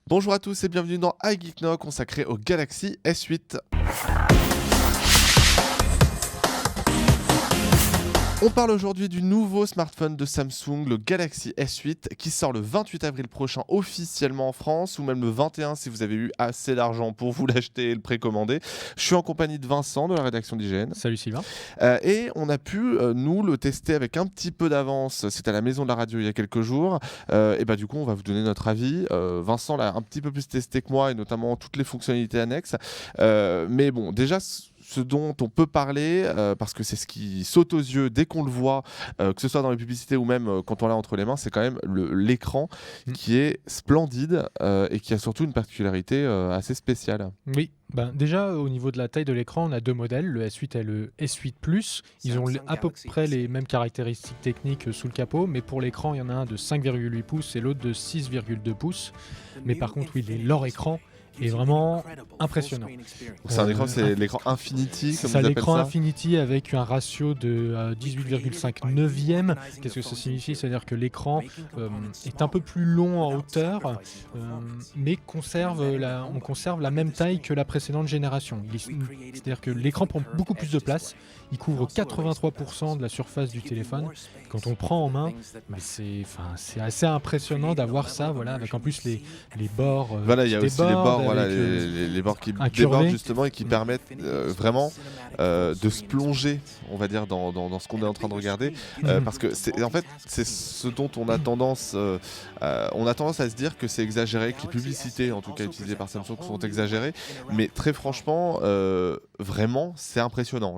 Bonjour à tous et bienvenue dans iGeekNow consacré au Galaxy S8. On parle aujourd'hui du nouveau smartphone de Samsung, le Galaxy S8, qui sort le 28 avril prochain officiellement en France, ou même le 21 si vous avez eu assez d'argent pour vous l'acheter et le précommander. Je suis en compagnie de Vincent de la rédaction d'IGN. Salut Sylvain. Et on a pu, nous, le tester avec un petit peu d'avance. C'était à la Maison de la Radio il y a quelques jours. Et du coup, on va vous donner notre avis. Vincent l'a un petit peu plus testé que moi, et notamment toutes les fonctionnalités annexes. Mais bon, déjà, ce dont on peut parler, parce que c'est ce qui saute aux yeux dès qu'on le voit, que ce soit dans les publicités ou même quand on l'a entre les mains, c'est quand même l'écran qui est splendide et qui a surtout une particularité assez spéciale. Oui, déjà au niveau de la taille de l'écran, on a deux modèles, le S8 et le S8 Plus. Ils ont à peu près les mêmes caractéristiques techniques sous le capot, mais pour l'écran, il y en a un de 5,8 pouces et l'autre de 6,2 pouces. Mais par contre, oui, leur écran est vraiment impressionnant. C'est un écran, c'est l'écran Infinity, comme c'est vous l'écran appelez ça. Infinity avec un ratio de 18,5 neuvième. Qu'est-ce que ça signifie? C'est-à-dire que l'écran est un peu plus long en hauteur, mais on conserve la même taille que la précédente génération. C'est-à-dire que l'écran prend beaucoup plus de place. Il couvre 83% de la surface du téléphone. Quand on le prend en main, c'est assez impressionnant d'avoir ça, voilà, avec en plus les bords. Voilà, il y a aussi les bords, voilà, avec, les bords qui incurvés. débordent justement et qui permettent vraiment de se plonger, on va dire, dans ce qu'on est en train de regarder, parce que c'est ce dont on a tendance à se dire que c'est exagéré, que les publicités, en tout cas utilisées par Samsung, sont exagérées, mais très franchement, vraiment, c'est impressionnant.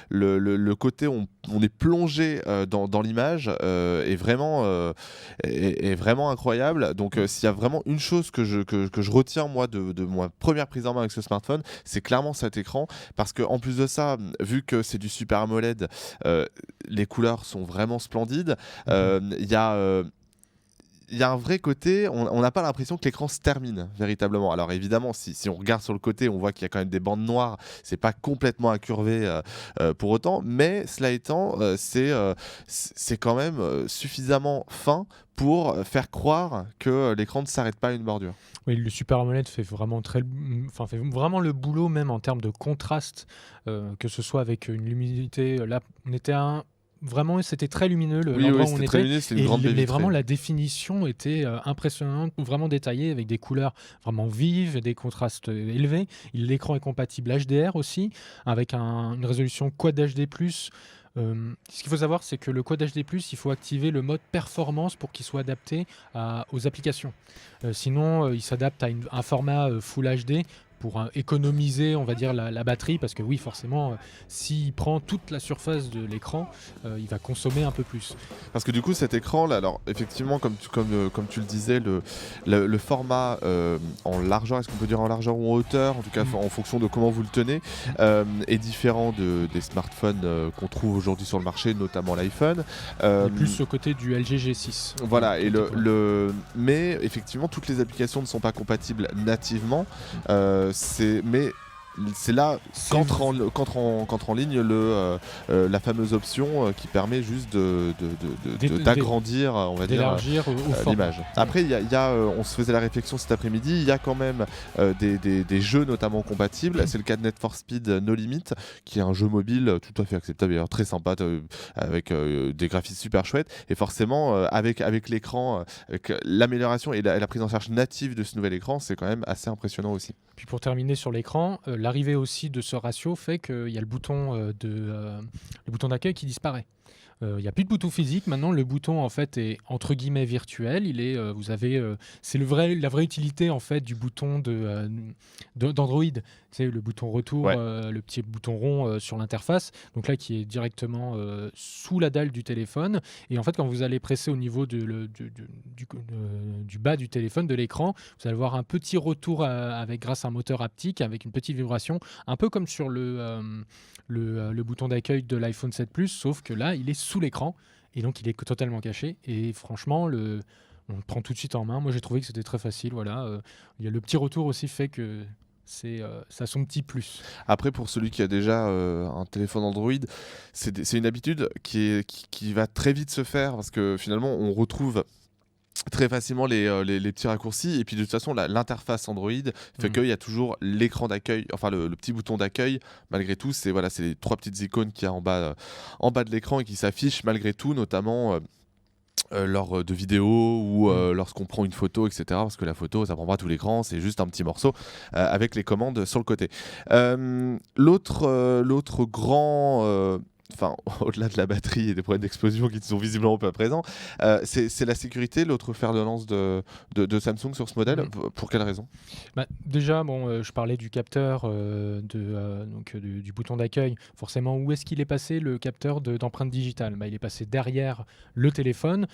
Le côté on est plongé dans l'image est vraiment incroyable. Donc s'il y a vraiment une chose que je retiens moi de ma première prise en main avec ce smartphone, c'est clairement cet écran, parce que en plus de ça, vu que c'est du Super AMOLED, les couleurs sont vraiment splendides. Il y a un vrai côté, on n'a pas l'impression que l'écran se termine véritablement. Alors évidemment, si on regarde sur le côté, on voit qu'il y a quand même des bandes noires, c'est pas complètement incurvé pour autant, mais cela étant, c'est quand même suffisamment fin pour faire croire que l'écran ne s'arrête pas à une bordure. Oui, le Super AMOLED fait vraiment le boulot, même en termes de contraste, que ce soit avec une luminosité. Là, on était vraiment, c'était très lumineux l'endroit où on était. Mais vraiment, la définition était impressionnante, vraiment détaillée, avec des couleurs vraiment vives, des contrastes élevés. L'écran est compatible HDR aussi, avec une résolution Quad HD+. Ce qu'il faut savoir, c'est que le Quad HD+, il faut activer le mode performance pour qu'il soit adapté aux applications. Sinon, il s'adapte à un format Full HD pour économiser, on va dire, la batterie, parce que oui, forcément, s'il prend toute la surface de l'écran, il va consommer un peu plus. Parce que du coup, cet écran là, alors effectivement, comme tu le disais, le format en largeur, est-ce qu'on peut dire en largeur ou en hauteur, en tout cas en fonction de comment vous le tenez, est différent des smartphones qu'on trouve aujourd'hui sur le marché, notamment l'iPhone. Plus au côté du LG G6. Voilà, mais effectivement, toutes les applications ne sont pas compatibles nativement. Mais c'est là qu'entre en ligne la fameuse option qui permet juste d'agrandir, on va dire, l'image. Après, on se faisait la réflexion cet après-midi, il y a quand même des jeux notamment compatibles. C'est le cas de Need for Speed No Limit, qui est un jeu mobile tout à fait acceptable, d'ailleurs très sympa, avec des graphismes super chouettes. Et forcément, avec l'écran, avec l'amélioration et la prise en charge native de ce nouvel écran, c'est quand même assez impressionnant aussi. Puis pour terminer sur l'écran, l'arrivée aussi de ce ratio fait qu'il y a le bouton d'accueil qui disparaît. Il n'y a plus de bouton physique. Maintenant, le bouton en fait est entre guillemets virtuel. C'est la vraie utilité en fait du bouton d'Android. C'est le bouton retour, le petit bouton rond sur l'interface. Donc là, qui est directement sous la dalle du téléphone. Et en fait, quand vous allez presser au niveau du bas du téléphone, de l'écran, vous allez voir un petit retour grâce à un moteur haptique, avec une petite vibration, un peu comme sur le bouton d'accueil de l'iPhone 7 Plus, sauf que là, il est sous l'écran et donc il est totalement caché. Et franchement, on le prend tout de suite en main. Moi, j'ai trouvé que c'était très facile. Voilà, il y a le petit retour aussi fait que ça a son petit plus. Après, pour celui qui a déjà un téléphone Android, c'est une habitude qui va très vite se faire, parce que finalement, on retrouve très facilement les petits raccourcis, et puis de toute façon l'interface Android fait qu'il y a toujours l'écran d'accueil, enfin le petit bouton d'accueil malgré tout, c'est les 3 petites icônes qu'il y a en bas de l'écran et qui s'affichent malgré tout, notamment lors de vidéos ou lorsqu'on prend une photo, etc. Parce que la photo, ça prend pas tout l'écran, c'est juste un petit morceau avec les commandes sur le côté. L'autre grand... Enfin, au-delà de la batterie et des problèmes d'explosion qui sont visiblement pas présents, c'est la sécurité, l'autre fer de lance de Samsung sur ce modèle. Pour quelle raison? Déjà, je parlais du capteur du bouton d'accueil. Forcément, où est-ce qu'il est passé le capteur d'empreinte digitale? Il est passé derrière le téléphone.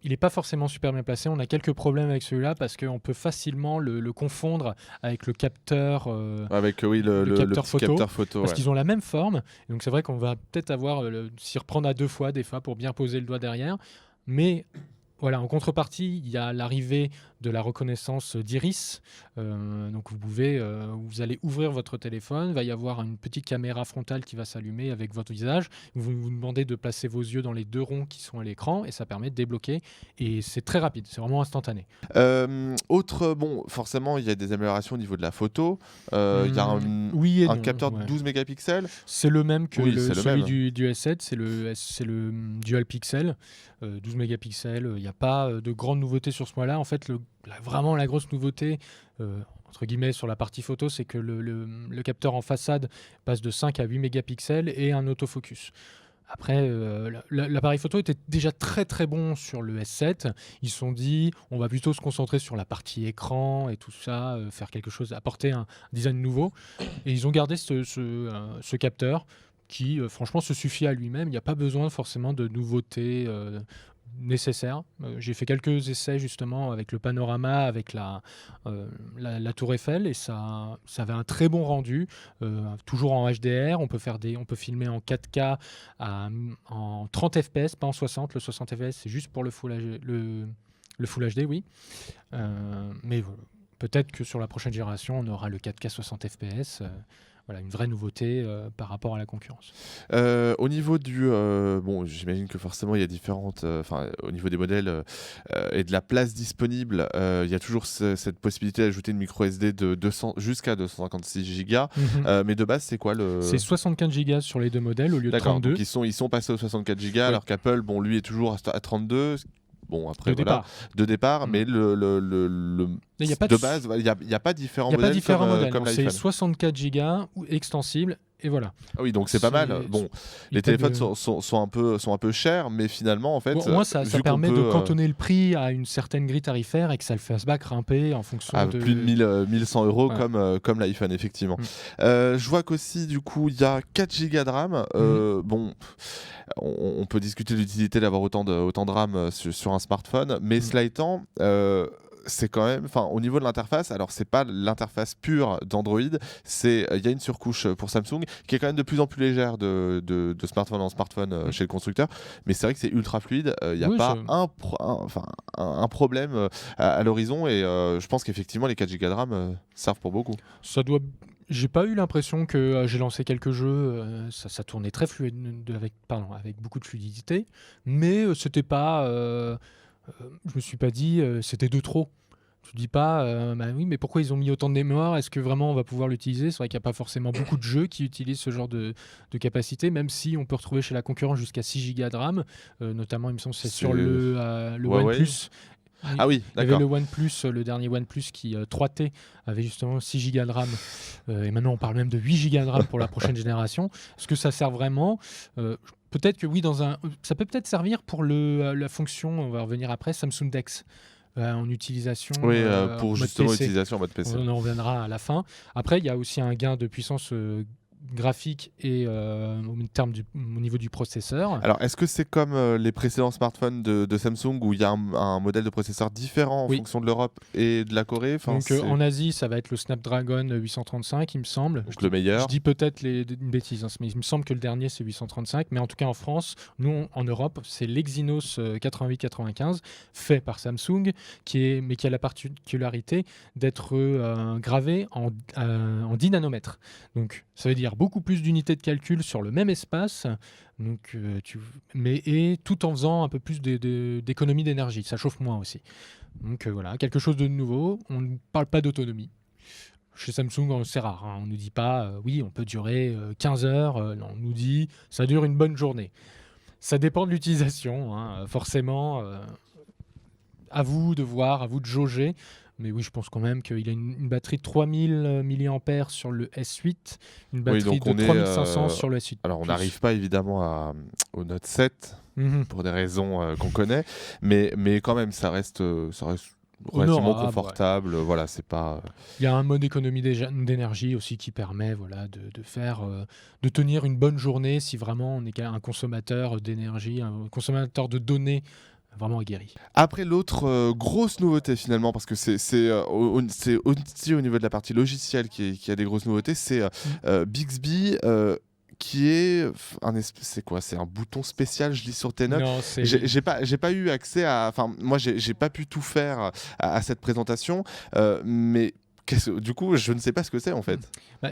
Il n'est pas forcément super bien placé. On a quelques problèmes avec celui-là parce qu'on peut facilement le confondre avec le capteur, avec le capteur petit capteur photo. Parce qu'ils ont la même forme. Et donc c'est vrai qu'on va peut-être s'y reprendre à 2 fois des fois pour bien poser le doigt derrière. Mais voilà, en contrepartie, il y a l'arrivée de la reconnaissance d'iris. Donc vous allez ouvrir votre téléphone, il va y avoir une petite caméra frontale qui va s'allumer avec votre visage. Vous demandez de placer vos yeux dans les 2 ronds qui sont à l'écran et ça permet de débloquer. Et c'est très rapide, c'est vraiment instantané. Forcément, il y a des améliorations au niveau de la photo. Il y a un capteur de 12 mégapixels. C'est le même que celui du S7, c'est le Dual Pixel, 12 mégapixels. Il n'y a pas de grande nouveauté sur ce point-là. En fait, vraiment la grosse nouveauté, entre guillemets, sur la partie photo, c'est que le capteur en façade passe de 5 à 8 mégapixels et un autofocus. Après, l'appareil photo était déjà très très bon sur le S7. Ils se sont dit, on va plutôt se concentrer sur la partie écran et tout ça, faire quelque chose, apporter un design nouveau. Et ils ont gardé ce capteur qui, franchement, se suffit à lui-même. Il n'y a pas besoin forcément de nouveautés nécessaires. J'ai fait quelques essais justement avec le panorama, avec la tour Eiffel, et ça avait un très bon rendu, toujours en HDR. On peut filmer en 4K en 30 fps, pas en 60. Le 60 fps, c'est juste pour le Full HD, oui. Mais peut-être que sur la prochaine génération, on aura le 4K 60 fps. Voilà, une vraie nouveauté par rapport à la concurrence. Au niveau j'imagine que forcément il y a différentes, au niveau des modèles et de la place disponible, il y a toujours cette possibilité d'ajouter une micro SD de 200 jusqu'à 256 Go. Mais de base, c'est quoi C'est 64 Go sur les 2 modèles au lieu de 32. Donc ils sont passés aux 64 Go, alors qu'Apple, lui, est toujours à 32. Bon, après, de départ, mais de base, il n'y a pas différents modèles comme c'est 64 Go extensible, et voilà. Ah oui, donc c'est pas mal. Bon, les téléphones sont un peu chers, mais finalement, en fait... Moi, ça permet de cantonner le prix à une certaine grille tarifaire et que ça le fasse pas grimper en fonction de... Plus de 1100 euros, voilà. comme l'iPhone, effectivement. Je vois qu'aussi, du coup, il y a 4 Go de RAM. On peut discuter de l'utilité d'avoir autant de RAM sur un smartphone, mais cela étant... c'est quand même, au niveau de l'interface, alors c'est pas l'interface pure d'Android, il y a une surcouche pour Samsung qui est quand même de plus en plus légère de smartphone en smartphone chez le constructeur, mais c'est vrai que c'est ultra fluide, il n'y a pas un problème à l'horizon, et je pense qu'effectivement les 4 Go de RAM servent pour beaucoup. J'ai pas eu l'impression que j'ai lancé quelques jeux, ça tournait très fluide, avec beaucoup de fluidité, mais c'était pas... je me suis pas dit c'était de trop. Je dis pas oui, mais pourquoi ils ont mis autant de mémoire? Est-ce que vraiment on va pouvoir l'utiliser? C'est vrai qu'il n'y a pas forcément beaucoup de jeux qui utilisent ce genre de capacité, même si on peut retrouver chez la concurrence jusqu'à 6 Go de RAM, notamment il me semble c'est sur le OnePlus. Ah oui, d'accord. Il y avait le OnePlus, le dernier OnePlus qui 3T avait justement 6 Go de RAM, et maintenant on parle même de 8 Go de RAM pour la prochaine génération. Est-ce que ça sert vraiment? Peut-être que oui, ça peut peut-être servir pour la fonction, on va revenir après, Samsung DeX. En utilisation pour justement utilisation en mode PC. On en reviendra à la fin. Après, il y a aussi un gain de puissance graphique et au niveau du processeur. Alors, est-ce que c'est comme les précédents smartphones de Samsung où il y a un modèle de processeur différent en fonction de l'Europe et de la Corée? Donc en Asie, ça va être le Snapdragon 835, il me semble. Donc le meilleur. Je dis peut-être une bêtise, mais il me semble que le dernier c'est 835. Mais en tout cas en France, nous en Europe, c'est l'Exynos 8895 fait par Samsung, mais qui a la particularité d'être gravé en 10 nanomètres. Donc ça veut dire beaucoup plus d'unités de calcul sur le même espace, et tout en faisant un peu plus d'économie d'énergie. Ça chauffe moins aussi. Donc voilà, quelque chose de nouveau. On ne parle pas d'autonomie. Chez Samsung, c'est rare. On ne nous dit pas, oui, on peut durer 15 heures. Non, on nous dit, ça dure une bonne journée. Ça dépend de l'utilisation, forcément. À vous de voir, à vous de jauger. Mais oui, je pense quand même qu'il a une batterie de 3000 mAh sur le S8, une batterie de 3500 sur le S8. Alors, on n'arrive pas évidemment au Note 7 pour des raisons qu'on connaît, mais quand même, ça reste relativement confortable. Ouais. Voilà, c'est pas. Il y a un mode économie d'énergie aussi qui permet de tenir une bonne journée si vraiment on est un consommateur d'énergie, un consommateur de données vraiment aguerri. Après, l'autre grosse nouveauté finalement, parce que c'est aussi au niveau de la partie logicielle qui a des grosses nouveautés, c'est Bixby. Qui est c'est quoi? C'est un bouton spécial, je lis sur tes notes. Non, j'ai pas eu accès à. Enfin, moi, j'ai pas pu tout faire à cette présentation, mais du coup, je ne sais pas ce que c'est en fait.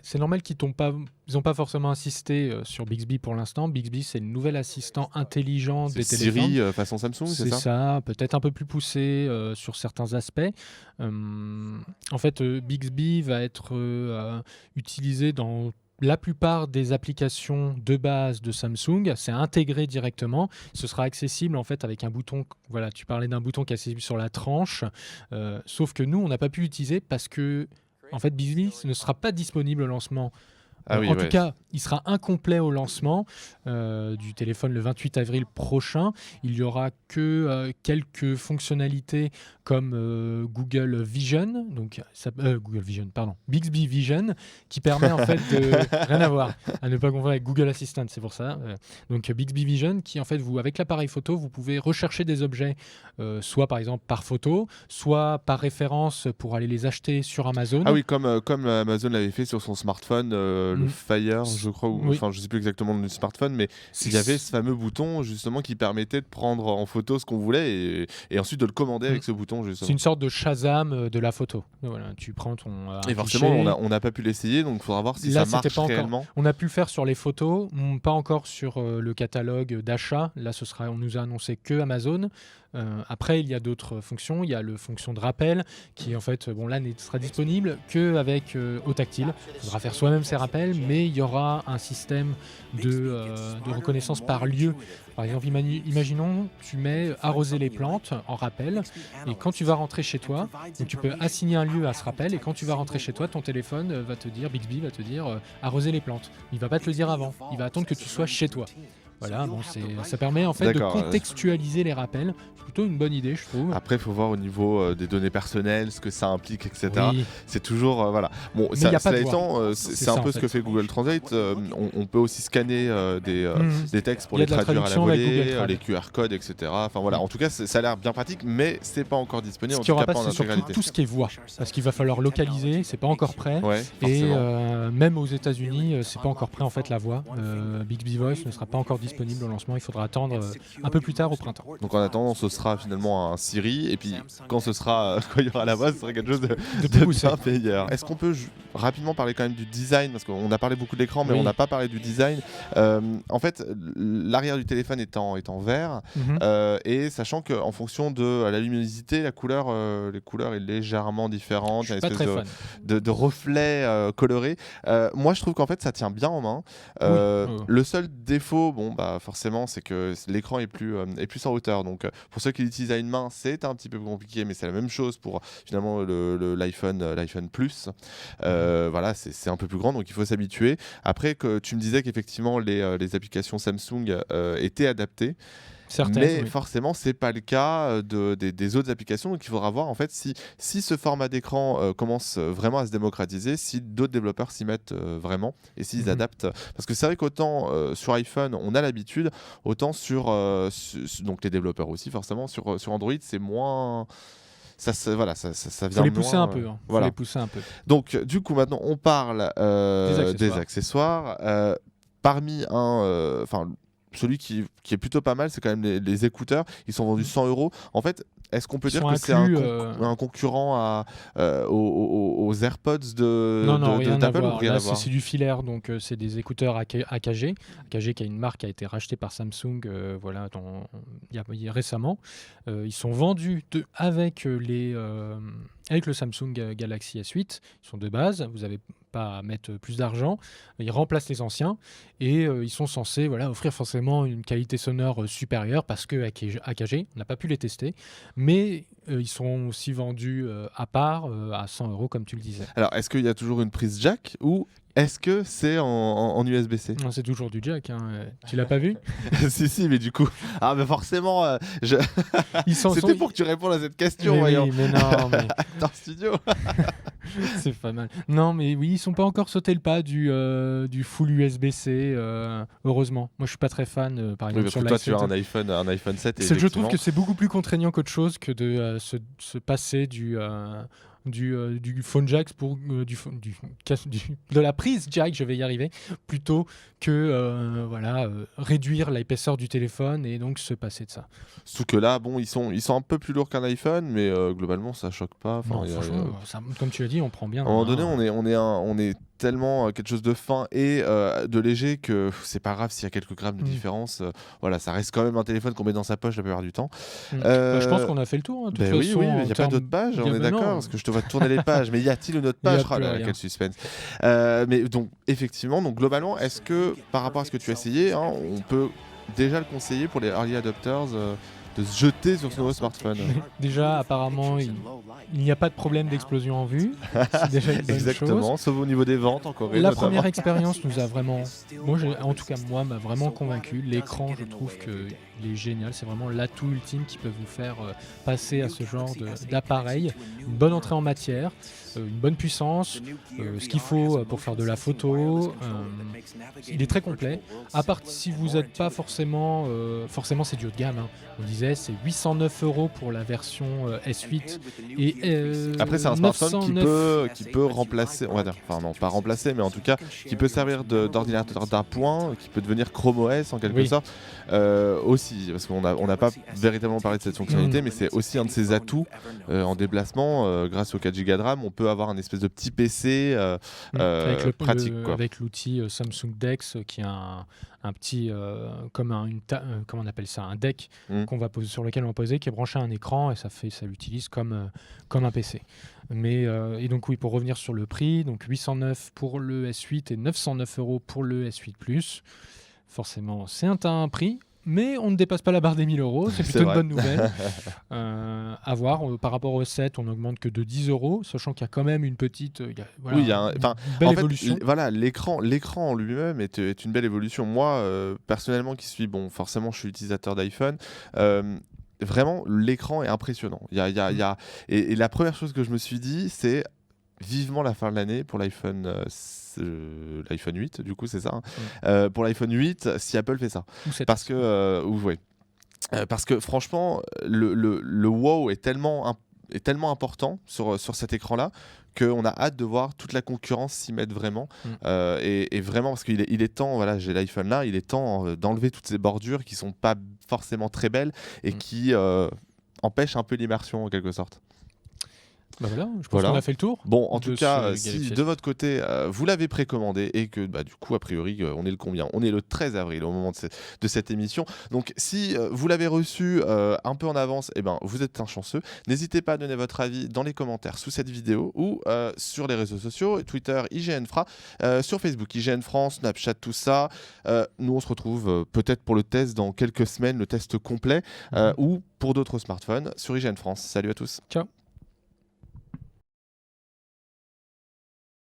C'est normal qu'ils n'ont pas forcément insisté sur Bixby pour l'instant. Bixby, c'est le nouvel assistant intelligent des téléphones. Siri façon Samsung, c'est ça? C'est ça, peut-être un peu plus poussé sur certains aspects. En fait, Bixby va être utilisé dans la plupart des applications de base de Samsung. C'est intégré directement. Ce sera accessible en fait avec un bouton. Voilà, tu parlais d'un bouton qui est accessible sur la tranche. Sauf que nous, on n'a pas pu l'utiliser parce que en fait, Bixby ne sera pas disponible au lancement. En tout cas, il sera incomplet au lancement du téléphone le 28 avril prochain. Il n'y aura que quelques fonctionnalités comme Google Vision, Bixby Vision, qui permet en fait de rien à voir, à ne pas confondre avec Google Assistant, c'est pour ça. Donc Bixby Vision, qui en fait, avec l'appareil photo, vous pouvez rechercher des objets, soit par exemple par photo, soit par référence pour aller les acheter sur Amazon. Ah oui, comme Amazon l'avait fait sur son smartphone. Le Fire, je crois, enfin je sais plus exactement le nom du smartphone, mais il y avait ce fameux bouton justement qui permettait de prendre en photo ce qu'on voulait et ensuite de le commander avec ce bouton justement. C'est une sorte de Shazam de la photo. Voilà, tu prends ton et forcément on n'a pas pu l'essayer, donc il faudra voir si là, ça marche réellement. On a pu le faire sur les photos, pas encore sur le catalogue d'achat. Là, on nous a annoncé que Amazon. Après, il y a d'autres fonctions. Il y a la fonction de rappel qui, en fait, là, ne sera disponible qu'avec au tactile. Il faudra faire soi-même ses rappels, mais il y aura un système de reconnaissance par lieu. Par exemple, imaginons, tu mets arroser les plantes en rappel, et quand tu vas rentrer chez toi, donc tu peux assigner un lieu à ce rappel, et quand tu vas rentrer chez toi, ton téléphone va te dire, Bixby va te dire arroser les plantes. Il va pas te le dire avant, il va attendre que tu sois chez toi. Voilà, ça permet en fait de contextualiser les rappels. C'est plutôt une bonne idée, je trouve. Après, il faut voir au niveau des données personnelles, ce que ça implique, etc. Oui. C'est toujours voilà. Bon, cela étant, c'est un peu ce que fait Google Translate. On peut aussi scanner des textes pour les traduire à la volée, les QR codes, etc. Enfin voilà. En tout cas, ça a l'air bien pratique, mais c'est pas encore disponible. Ce qu'il n'y aura pas, c'est surtout tout ce qui est voix, parce qu'il va falloir localiser. C'est pas encore prêt. Ouais, et même aux États-Unis, c'est pas encore prêt en fait la voix. Bixby Voice ne sera pas encore disponible au lancement, il faudra attendre un peu plus tard au printemps. Donc en attendant, ce sera finalement un Siri, et puis quand il y aura la voix, ce sera quelque chose de bien meilleur. Est-ce qu'on peut rapidement parler quand même du design, parce qu'on a parlé beaucoup de l'écran, mais on n'a pas parlé du design. En fait, l'arrière du téléphone est en vert, et sachant qu'en fonction de la luminosité, les couleurs est légèrement différente, il y a une espèce de reflets colorés. Moi, je trouve qu'en fait, ça tient bien en main. Le seul défaut, forcément, c'est que l'écran est plus en hauteur. Donc, pour ceux qui l'utilisent à une main, c'est un petit peu plus compliqué, mais c'est la même chose pour finalement l'iPhone Plus. Voilà, c'est un peu plus grand, donc il faut s'habituer. Après, que tu me disais qu'effectivement les applications Samsung étaient adaptées. Mais forcément, c'est pas le cas des autres applications. Donc, il faudra voir en fait si ce format d'écran commence vraiment à se démocratiser, si d'autres développeurs s'y mettent vraiment et s'ils adaptent. Parce que c'est vrai qu'autant sur iPhone, on a l'habitude, autant donc les développeurs aussi, forcément, sur Android, c'est moins. Ça vient faut les pousser un peu. Faut les pousser un peu. Donc, du coup, maintenant, on parle des accessoires. Parmi celui qui est plutôt pas mal, c'est quand même les écouteurs. Ils sont vendus 100 €. En fait, est-ce qu'on peut dire que c'est un concurrent aux AirPods d'Apple ou rien à voir? C'est du filaire, donc c'est des écouteurs AKG. AKG qui a une marque qui a été rachetée par Samsung récemment. Ils sont vendus avec le Samsung Galaxy S8. Ils sont de base, vous n'avez pas à mettre plus d'argent. Ils remplacent les anciens et ils sont censés offrir forcément une qualité sonore supérieure parce que AKG, on n'a pas pu les tester, mais ils sont aussi vendus à part à 100 € comme tu le disais. Alors, est-ce qu'il y a toujours une prise jack ou est-ce que c'est en USB-C? Non, c'est toujours du jack. Tu l'as pas vu? Si, mais du coup... Ah, mais forcément, c'était pour que tu répondes à cette question, voyons. Oui, mais non, mais... Dans le studio. C'est pas mal. Non, mais oui, ils sont pas encore sauté le pas du full USB-C, heureusement. Moi, je suis pas très fan, par exemple, sur l'iPhone. Toi, tu as un iPhone 7. Je trouve que c'est beaucoup plus contraignant qu'autre chose que de se passer du phone jack de la prise jack, je vais y arriver, plutôt que réduire l'épaisseur du téléphone et donc se passer de ça. Surtout que là, bon, ils sont un peu plus lourds qu'un iPhone, mais globalement, ça choque pas. Enfin, franchement, comme tu l'as dit, on prend bien. À un moment donné, on est tellement quelque chose de fin et de léger que c'est pas grave s'il y a quelques grammes de différence. Voilà, ça reste quand même un téléphone qu'on met dans sa poche la plupart du temps. Je pense qu'on a fait le tour. De toute façon, oui, mais il n'y a pas d'autres pages, on est d'accord, parce que je te vois tourner les pages. Mais y a-t-il une autre page? Quel suspense. Mais donc, effectivement, globalement, est-ce que par rapport à ce que tu as essayé, on peut déjà le conseiller pour les early adopters de se jeter sur ce nouveau smartphone? Déjà, apparemment, il n'y a pas de problème d'explosion en vue. C'est déjà une bonne Exactement, chose. sauf au niveau des ventes en Corée. La première expérience nous a vraiment... Moi, m'a vraiment convaincu. L'écran, je trouve qu'il est génial. C'est vraiment l'atout ultime qui peut vous faire passer à ce genre d'appareil. Une bonne entrée en matière, une bonne puissance, ce qu'il faut pour faire de la photo. Il est très complet. À part si vous n'êtes pas forcément c'est du haut de gamme. On disait c'est 809 € pour la version S8 et après c'est un smartphone qui peut remplacer, on va dire, enfin non pas remplacer, mais en tout cas qui peut servir d'ordinateur d'appoint, qui peut devenir Chrome OS en quelque sorte aussi, parce qu'on n'a pas véritablement parlé de cette fonctionnalité, mais c'est aussi un de ses atouts en déplacement. Grâce au 4 Go de RAM, on peut avoir un espèce de petit PC pratique, avec l'outil Samsung Dex qui est un petit comment on appelle ça, un deck qu'on va poser, sur lequel on va poser, qui est branché à un écran et ça l'utilise comme un PC. Mais et donc oui, pour revenir sur le prix, donc 809 pour le S8 et 909 € pour le S8 Plus. Forcément, c'est un prix, mais on ne dépasse pas la barre des 1000 €, c'est plutôt une bonne nouvelle. À voir, par rapport au 7, on n'augmente que de 10 €, sachant qu'il y a quand même une petite belle évolution. L'écran en lui-même est une belle évolution. Moi, personnellement, qui suis, forcément, je suis utilisateur d'iPhone. Vraiment, l'écran est impressionnant. Et la première chose que je me suis dit, c'est vivement la fin de l'année pour l'iPhone 8, du coup, c'est ça. Pour l'iPhone 8, si Apple fait ça. Parce que franchement, le wow est tellement important sur cet écran-là qu'on a hâte de voir toute la concurrence s'y mettre vraiment. Et vraiment, parce qu'il est temps, voilà, j'ai l'iPhone là, il est temps d'enlever toutes ces bordures qui sont pas forcément très belles et qui empêchent un peu l'immersion en quelque sorte. Voilà, je pense qu'on a fait le tour. Bon, en tout cas, si de votre côté, vous l'avez précommandé et que du coup, a priori, on est le combien? On est le 13 avril au moment de cette émission. Donc, si vous l'avez reçu un peu en avance, vous êtes un chanceux. N'hésitez pas à donner votre avis dans les commentaires sous cette vidéo ou sur les réseaux sociaux, Twitter, IGN-FRA, sur Facebook, IGN France, Snapchat, tout ça. Nous, on se retrouve peut-être pour le test dans quelques semaines, le test complet, ou pour d'autres smartphones sur IGN France. Salut à tous. Ciao.